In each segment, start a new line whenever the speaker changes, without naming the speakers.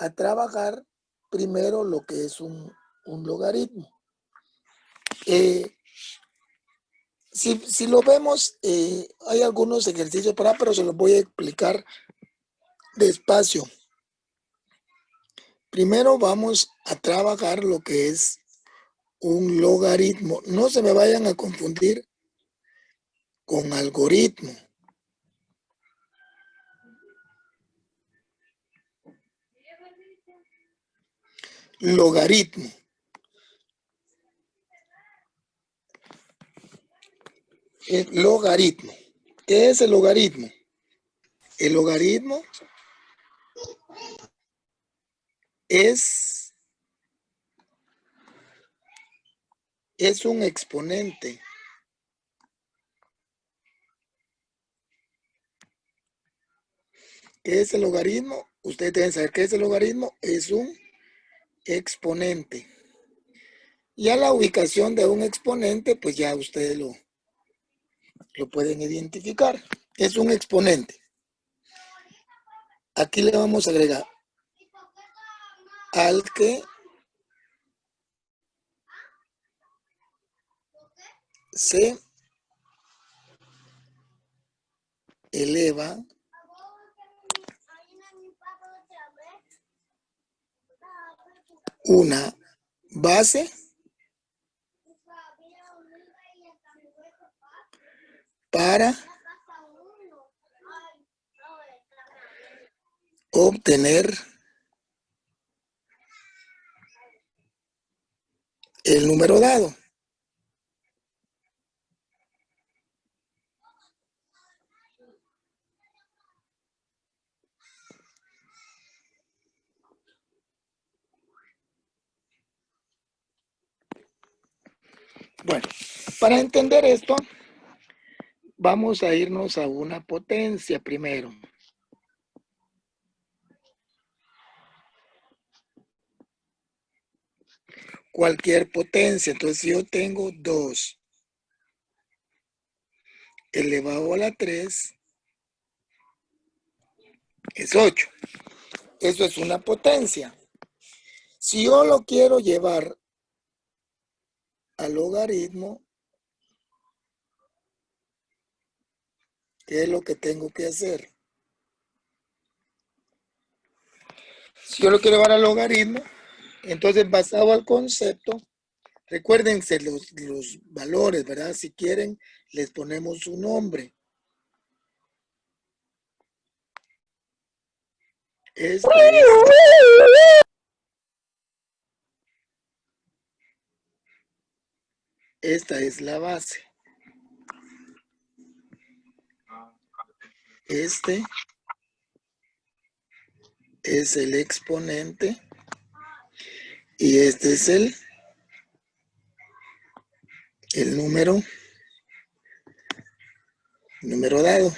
a trabajar primero lo que es un logaritmo. Si lo vemos, hay algunos ejercicios para, pero se los voy a explicar despacio. Primero vamos a trabajar lo que es un logaritmo. No se me vayan a confundir con algoritmo. Logaritmo. El logaritmo. ¿Qué es el logaritmo? El logaritmo es un exponente. ¿Qué es el logaritmo? Ustedes deben saber qué es el logaritmo. Es un exponente. Y a la ubicación de un exponente, pues ya ustedes lo pueden identificar. Es un exponente. Aquí le vamos a agregar al que se eleva una base para obtener el número dado. Bueno, para entender esto, vamos a irnos a una potencia primero. Cualquier potencia. Entonces, si yo tengo 2 elevado a la 3, es 8. Eso es una potencia. Si yo lo quiero llevar al logaritmo, ¿qué es lo que tengo que hacer? Si yo lo quiero llevar al logaritmo, entonces basado al concepto, recuérdense los valores, ¿verdad? Si quieren, les ponemos un nombre. Esta es la base. Este es el exponente y este es el número dado.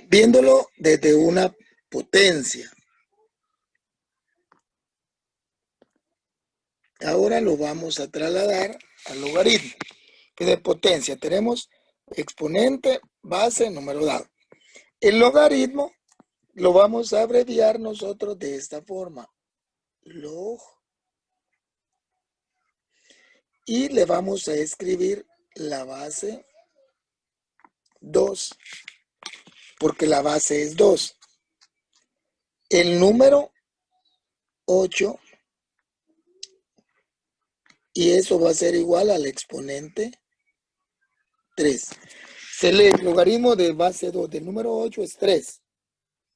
Viéndolo desde una potencia. Ahora lo vamos a trasladar al logaritmo. Que de potencia tenemos exponente, base, número dado. El logaritmo lo vamos a abreviar nosotros de esta forma. Log. Y le vamos a escribir la base 2. Porque la base es 2. El número 8. Y eso va a ser igual al exponente 3. El logaritmo de base 2 del número 8 es 3.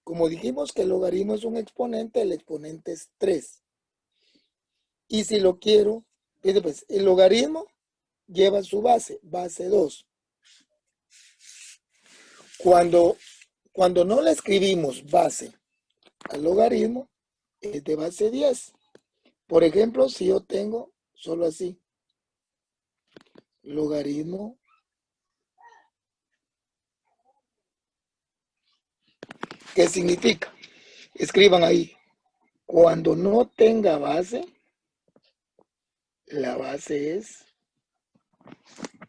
Como dijimos que el logaritmo es un exponente, el exponente es 3. Y si lo quiero, pues el logaritmo lleva su base 2. Cuando no le escribimos base al logaritmo, es de base 10. Por ejemplo, si yo tengo solo así, logaritmo ¿qué significa? Escriban ahí. Cuando no tenga base, la base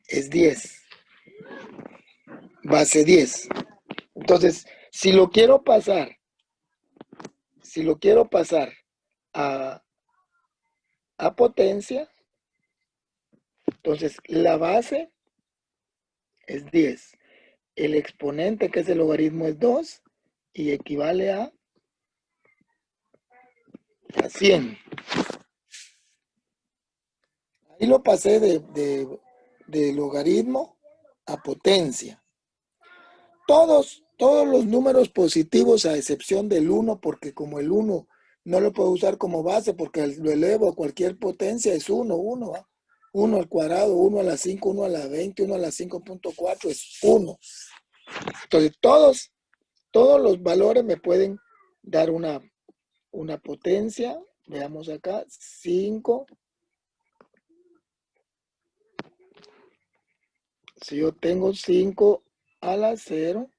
es 10. Base 10. Entonces, Si lo quiero pasar a, a potencia, entonces la base es 10. El exponente, que es el logaritmo, es 2 y equivale a 100. Ahí lo pasé de logaritmo a potencia. Todos los números positivos, a excepción del 1, porque como el 1 no lo puedo usar como base porque lo elevo a cualquier potencia, es 1, 1. 1 al cuadrado, 1 a la 5, 1 a la 20, 1 a la 5.4 es 1. Entonces, todos los valores me pueden dar una potencia. Veamos acá, 5. Si yo tengo 5 a la 0,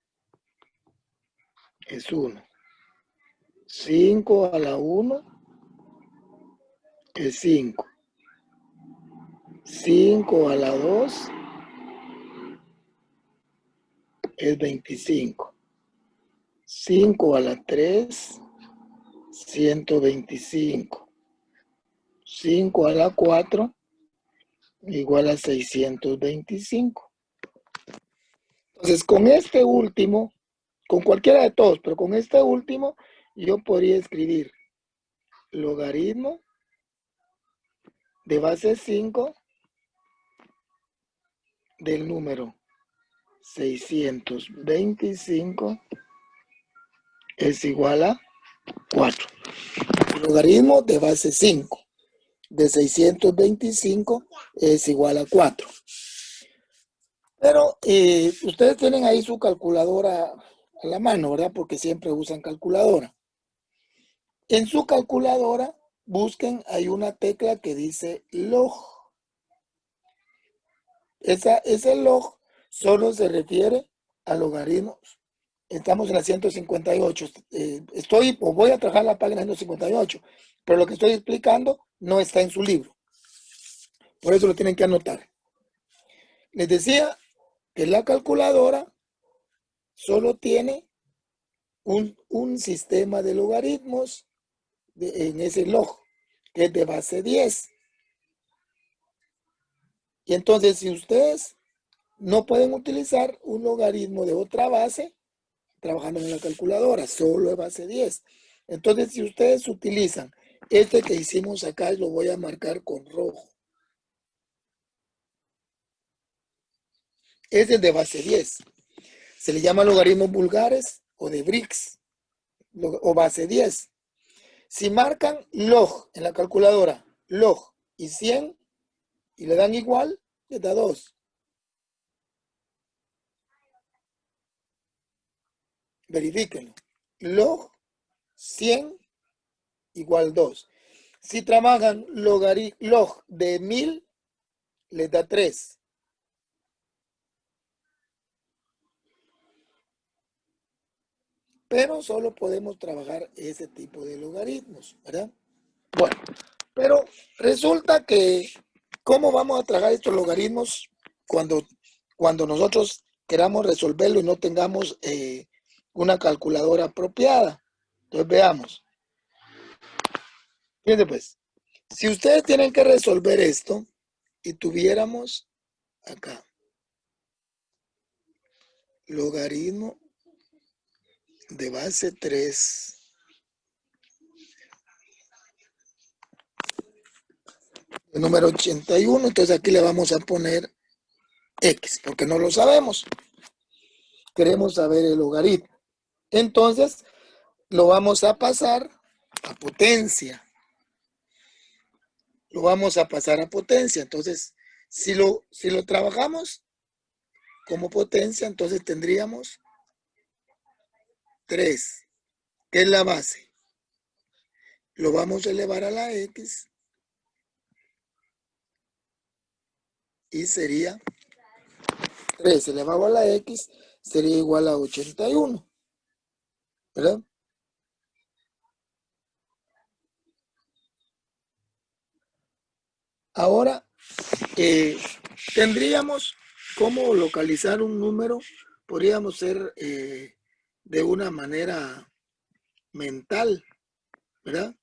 es 1. 5 a la 1 es 5. 5 a la 2 es 25. 5 a la 3, 125. 5 a la 4 igual a 625. Entonces, con este último, con cualquiera de todos, pero con este último, yo podría escribir logaritmo de base 5 del número 625 es igual a 4. El logaritmo de base 5 de 625 es igual a 4. Pero ustedes tienen ahí su calculadora a la mano, ¿verdad? Porque siempre usan calculadora. En su calculadora, busquen, hay una tecla que dice log. Ese log solo se refiere a logaritmos. Estamos en la 158. Voy a trabajar la página 158, pero lo que estoy explicando no está en su libro. Por eso lo tienen que anotar. Les decía que la calculadora solo tiene un sistema de logaritmos en ese log, que es de base 10. Y entonces, si ustedes no pueden utilizar un logaritmo de otra base, trabajando en la calculadora, solo de base 10. Entonces, si ustedes utilizan este que hicimos acá, lo voy a marcar con rojo. Es el de base 10. Se le llama logaritmos vulgares o de Brix o base 10. Si marcan log en la calculadora, log y 100, y le dan igual, les da 2. Verifíquenlo. Log 100 igual 2. Si trabajan log de 1000, les da 3. Pero solo podemos trabajar ese tipo de logaritmos, ¿verdad? Bueno, pero resulta que, ¿cómo vamos a trabajar estos logaritmos cuando nosotros queramos resolverlo y no tengamos una calculadora apropiada? Entonces veamos. Fíjense pues, si ustedes tienen que resolver esto y tuviéramos acá logaritmo de base 3 el número 81, entonces aquí le vamos a poner X, porque no lo sabemos. Queremos saber el logaritmo. Entonces, lo vamos a pasar a potencia. Lo vamos a pasar a potencia. Entonces, si lo trabajamos como potencia, entonces tendríamos 3, que es la base. Lo vamos a elevar a la X y sería 3 elevado a la X sería igual a 81, ¿verdad? Ahora, tendríamos cómo localizar un número. Podríamos ser de una manera mental, ¿verdad?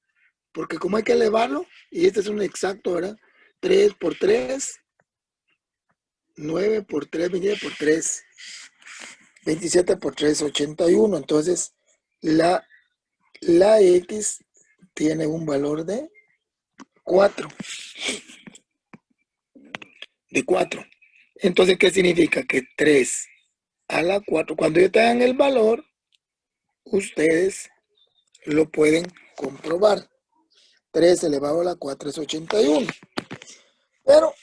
Porque como hay que elevarlo, y este es un exacto, ¿verdad? 3 por 3, 9 por 3, 27 por 3, 27 por 3, 81. Entonces, la X tiene un valor de 4. De 4. Entonces, ¿qué significa? Que 3 a la 4, cuando ya tengan el valor, ustedes lo pueden comprobar. 3 elevado a la 4 es 81. Pero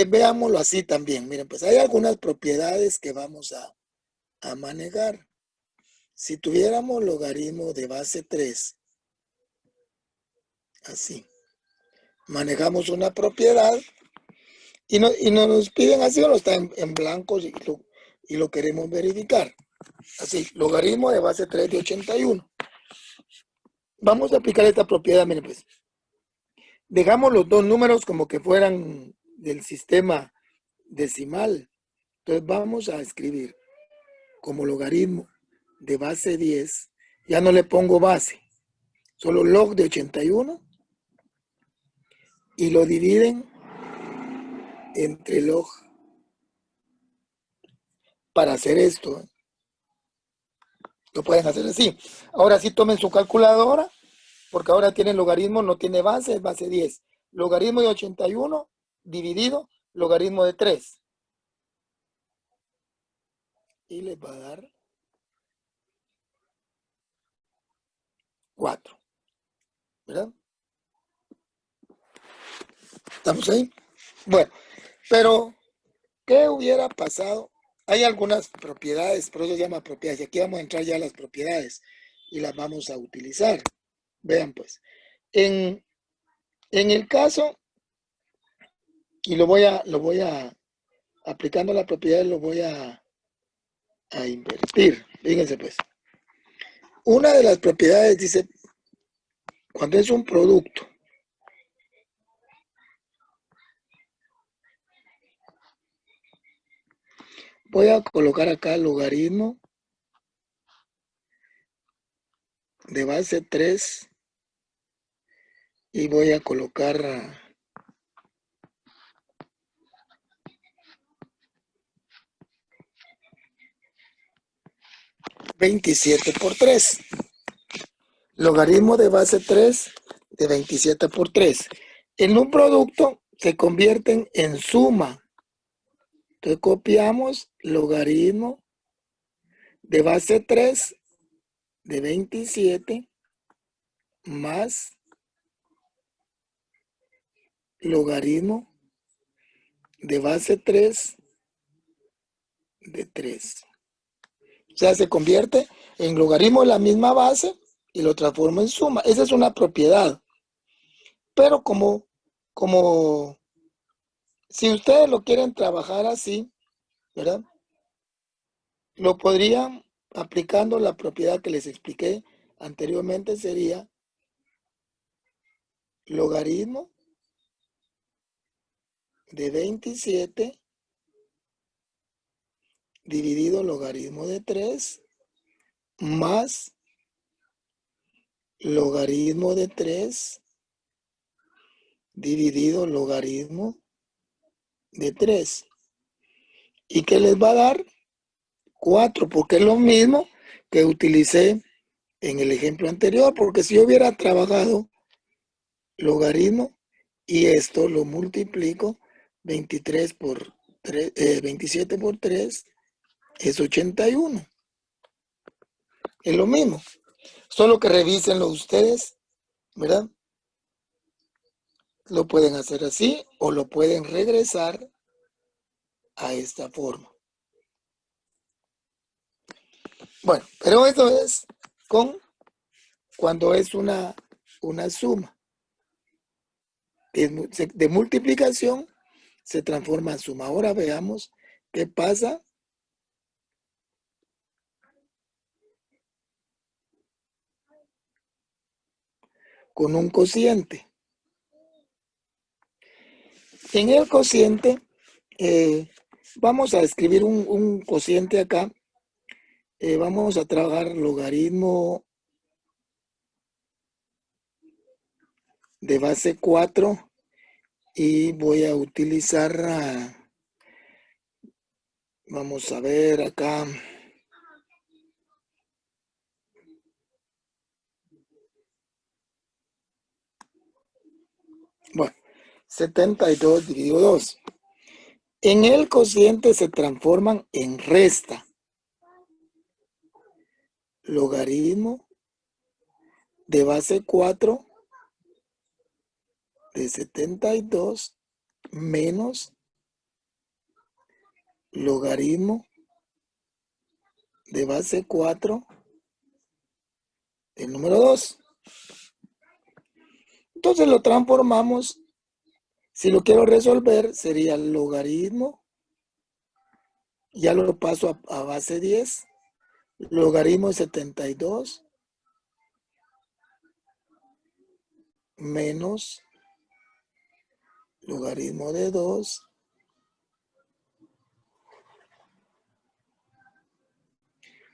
veámoslo así también. Miren, pues hay algunas propiedades que vamos a manejar. Si tuviéramos logaritmo de base 3, así, manejamos una propiedad y no nos piden así o no está en blanco y lo queremos verificar. Así, logaritmo de base 3 de 81. Vamos a aplicar esta propiedad, miren pues. Dejamos los dos números como que fueran del sistema decimal. Entonces vamos a escribir como logaritmo de base 10, ya no le pongo base, solo log de 81 y lo dividen entre log para hacer esto. Lo pueden hacer así. Ahora sí tomen su calculadora, porque ahora tienen logaritmo, no tiene base, es base 10. Logaritmo de 81 dividido logaritmo de 3. Y les va a dar 4. ¿Verdad? ¿Estamos ahí? Bueno, pero ¿qué hubiera pasado? Hay algunas propiedades, por eso se llama propiedades. Y aquí vamos a entrar ya a las propiedades y las vamos a utilizar. Vean pues, en el caso, y lo voy a aplicando la propiedad, lo voy a invertir. Fíjense pues, una de las propiedades dice, cuando es un producto, voy a colocar acá logaritmo de base 3 y voy a colocar 27 por 3. Logaritmo de base 3 de 27 por 3. En un producto se convierten en suma. Entonces copiamos logaritmo de base 3 de 27 más logaritmo de base 3 de 3. O sea, se convierte en logaritmo de la misma base y lo transformo en suma. Esa es una propiedad. Pero como si ustedes lo quieren trabajar así, ¿verdad? Lo podrían, aplicando la propiedad que les expliqué anteriormente, sería logaritmo de 27 dividido logaritmo de 3 más logaritmo de 3 dividido logaritmo de 3. ¿Y qué les va a dar? 4, porque es lo mismo que utilicé en el ejemplo anterior, porque si yo hubiera trabajado logaritmo y esto lo multiplico, 23 por 3, 27 por 3 es 81. Es lo mismo, solo que revísenlo ustedes, ¿verdad? Lo pueden hacer así o lo pueden regresar a esta forma. Bueno, pero eso es cuando es una suma. De multiplicación se transforma en suma. Ahora veamos qué pasa con un cociente. En el cociente, vamos a escribir un cociente acá. Vamos a trabajar logaritmo de base 4 y voy a utilizar, vamos a ver acá. Bueno, 72 dividido 2. En el cociente se transforman en resta. Logaritmo de base 4 de 72 menos logaritmo de base 4 del número 2. Entonces lo transformamos. Si lo quiero resolver, sería el logaritmo. Ya lo paso a base 10. Logaritmo de 72 menos logaritmo de 2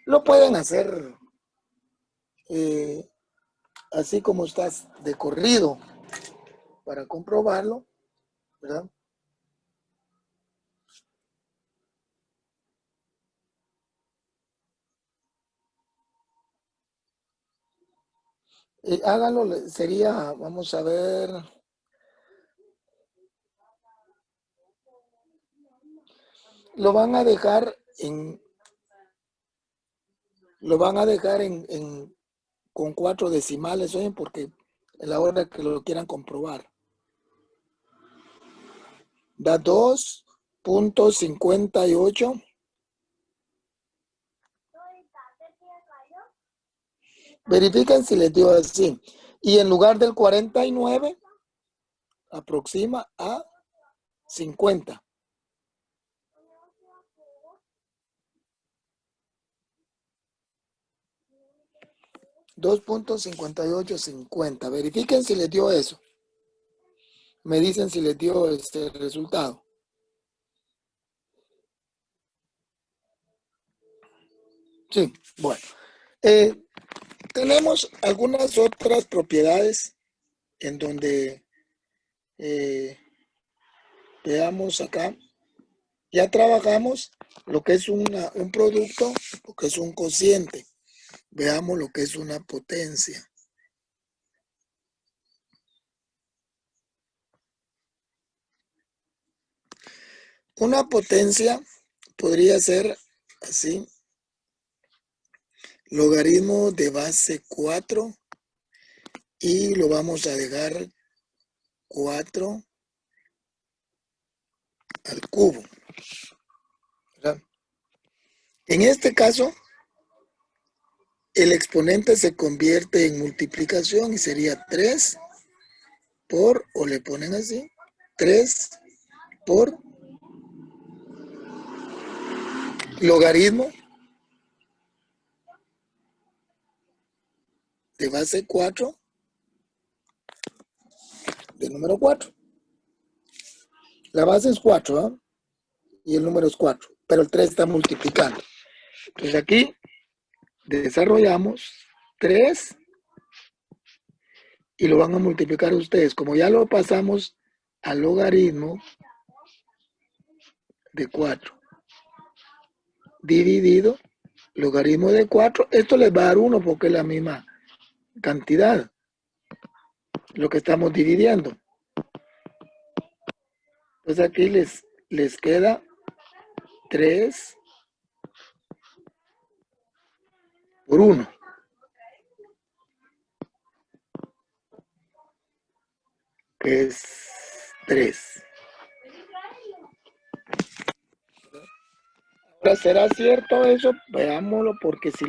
lo pueden hacer así como estás de corrido para comprobarlo, ¿verdad? Háganlo, sería, vamos a ver, lo van a dejar con 4 decimales, oye, porque a la hora que lo quieran comprobar. Da 2.58. Verifiquen si les dio así. Y en lugar del 49, aproxima a 50. $2.5850. Verifiquen si les dio eso. Me dicen si les dio este resultado. Sí, bueno. Tenemos algunas otras propiedades en donde veamos acá. Ya trabajamos lo que es un producto, lo que es un cociente. Veamos lo que es una potencia. Una potencia podría ser así. Logaritmo de base 4 y lo vamos a dejar 4 al cubo, ¿verdad? En este caso, el exponente se convierte en multiplicación y sería 3 por, o le ponen así, 3 por logaritmo de base 4 del número 4. La base es 4, ¿eh? Y el número es 4, pero el 3 está multiplicando. Entonces aquí desarrollamos 3 y lo van a multiplicar ustedes. Como ya lo pasamos al logaritmo de 4 dividido logaritmo de 4, esto les va a dar 1 porque es la misma cantidad, lo que estamos dividiendo. Pues aquí les queda 3 por 1. Que es 3. Ahora, ¿será cierto eso? Veámoslo, porque si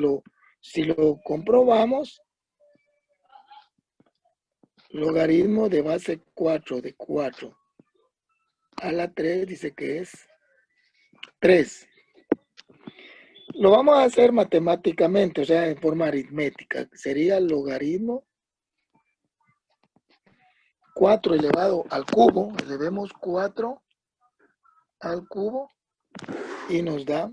lo comprobamos, logaritmo de base 4 de 4 a la 3 dice que es 3. Lo vamos a hacer matemáticamente, o sea, en forma aritmética. Sería logaritmo 4 elevado al cubo. Elevemos 4 al cubo y nos da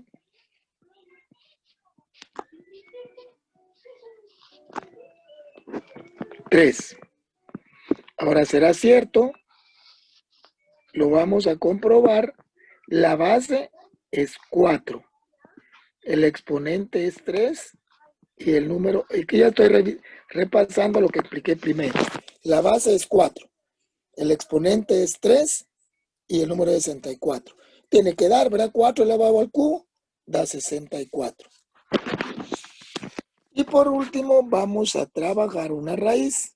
3. Ahora será cierto, lo vamos a comprobar. La base es 4. El exponente es 3 y el número, aquí ya estoy repasando lo que expliqué primero. La base es 4. El exponente es 3 y el número es 64. Tiene que dar, ¿verdad? 4 elevado al cubo da 64. Y por último vamos a trabajar una raíz.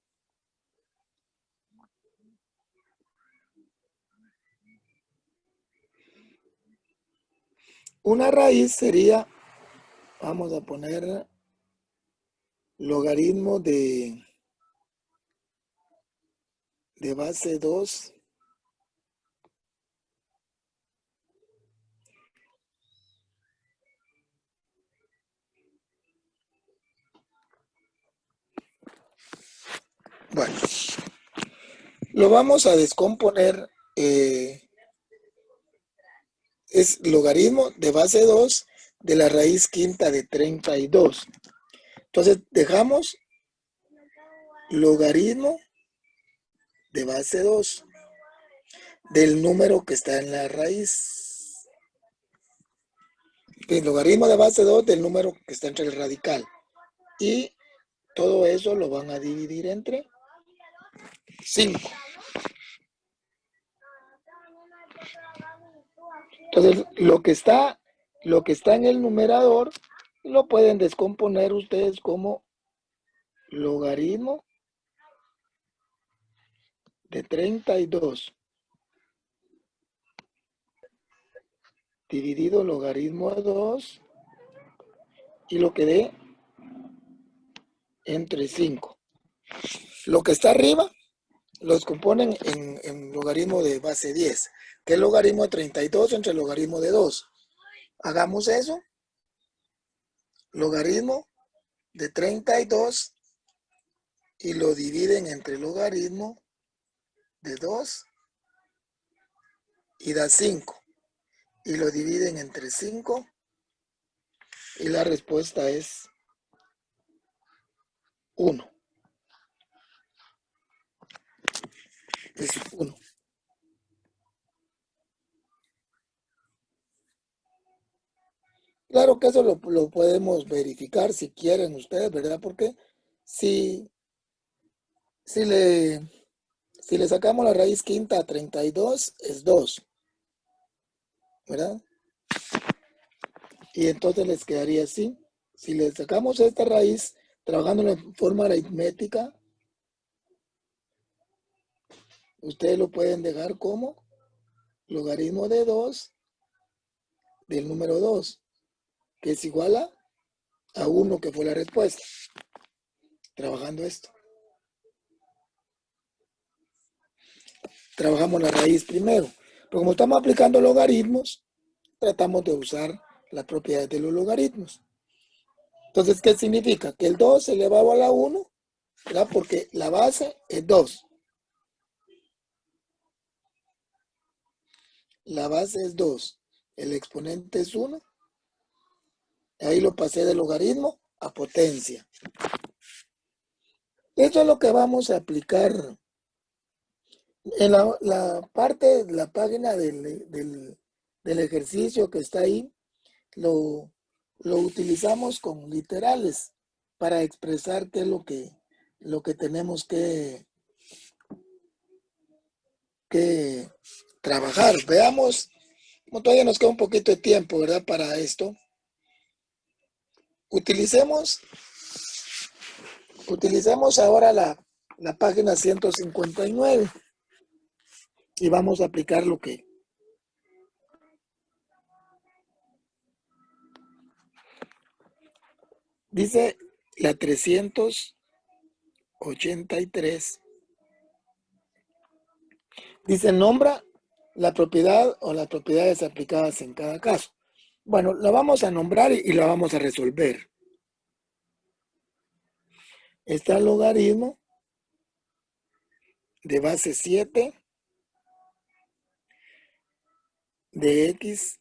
Una raíz sería, vamos a poner logaritmo de base 2 Bueno, lo vamos a descomponer. Es logaritmo de base 2 de la raíz quinta de 32. Entonces dejamos logaritmo de base 2 del número que está en la raíz. El logaritmo de base 2 del número que está entre el radical. Y todo eso lo van a dividir entre 5. Entonces, lo que está en el numerador lo pueden descomponer ustedes como logaritmo de 32 dividido logaritmo de 2 y lo que dé entre 5. Lo que está arriba los componen en logaritmo de base 10, que es logaritmo de 32 entre el logaritmo de 2. Hagamos eso. Logaritmo de 32 y lo dividen entre logaritmo de 2 y da 5. Y lo dividen entre 5 y la respuesta es 1. Es 1. Claro que eso lo podemos verificar si quieren ustedes, ¿verdad? Porque si le sacamos la raíz quinta a 32 es 2, ¿verdad? Y entonces les quedaría así. Si le sacamos esta raíz trabajando en forma aritmética, ustedes lo pueden dejar como logaritmo de 2 del número 2, que es igual a 1, que fue la respuesta. Trabajando esto. Trabajamos la raíz primero. Pero como estamos aplicando logaritmos, tratamos de usar las propiedades de los logaritmos. Entonces, ¿qué significa? Que el 2 elevado a la 1, ¿verdad? Porque la base es 2. La base es 2. El exponente es 1. Ahí lo pasé de logaritmo a potencia. Esto es lo que vamos a aplicar en la parte de la página del ejercicio que está ahí. Lo utilizamos con literales para expresar qué es lo que tenemos que trabajar. Veamos, como todavía nos queda un poquito de tiempo, ¿verdad? Para esto. Utilicemos ahora la página 159 y vamos a aplicar lo que dice la 383. Dice, nombra la propiedad o las propiedades aplicadas en cada caso. Bueno, la vamos a nombrar y la vamos a resolver. Está el logaritmo de base 7 de x.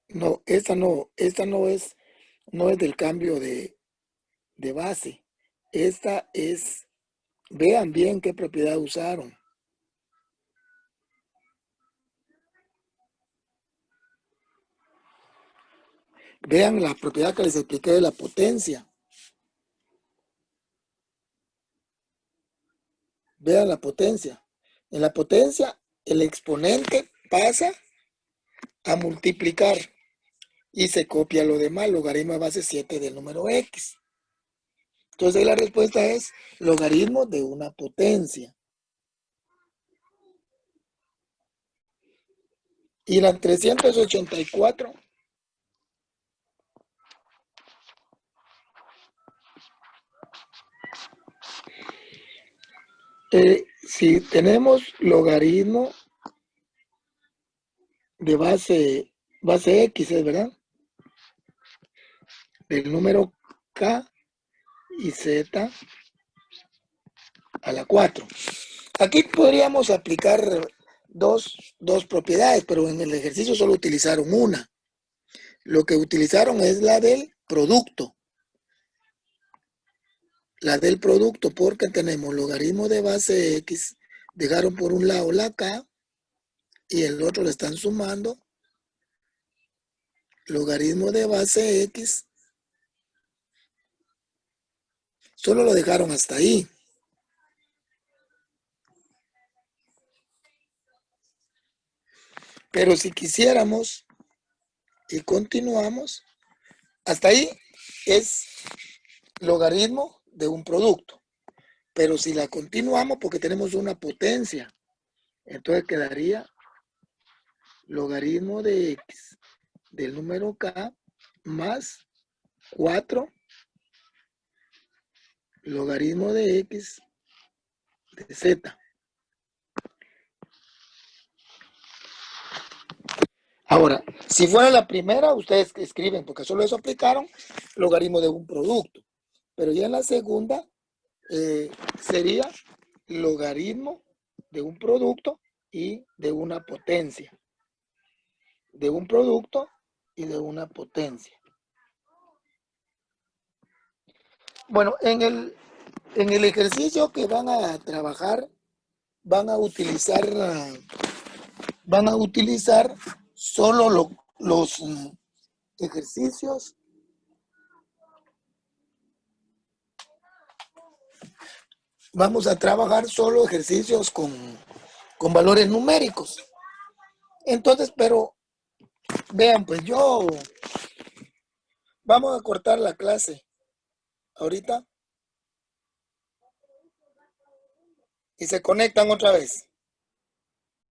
No, esta no es del cambio de de base. Esta es, vean bien qué propiedad usaron. Vean la propiedad que les expliqué de la potencia. Vean la potencia. En la potencia, el exponente pasa a multiplicar y se copia lo demás, logaritmo de base 7 del número x. Entonces la respuesta es logaritmo de una potencia. Y la 384 si tenemos logaritmo de base x, ¿es verdad? Del número k y z a la 4. Aquí podríamos aplicar dos propiedades, pero en el ejercicio solo utilizaron una. Lo que utilizaron es la del producto. La del producto, porque tenemos logaritmo de base x, dejaron por un lado la k y el otro le están sumando logaritmo de base x, solo lo dejaron hasta ahí. Pero si quisiéramos y continuamos, hasta ahí es logaritmo de un producto. Pero si la continuamos porque tenemos una potencia, entonces quedaría logaritmo de x del número k más 4 logaritmo de x de z. Ahora, si fuera la primera, ustedes escriben, porque solo eso aplicaron, logaritmo de un producto. Pero ya en la segunda sería logaritmo de un producto y de una potencia. De un producto y de una potencia. Bueno, en el ejercicio que van a trabajar, van a utilizar solo los ejercicios vamos a trabajar solo ejercicios con valores numéricos. Entonces, pero vean, pues vamos a cortar la clase ahorita y se conectan otra vez.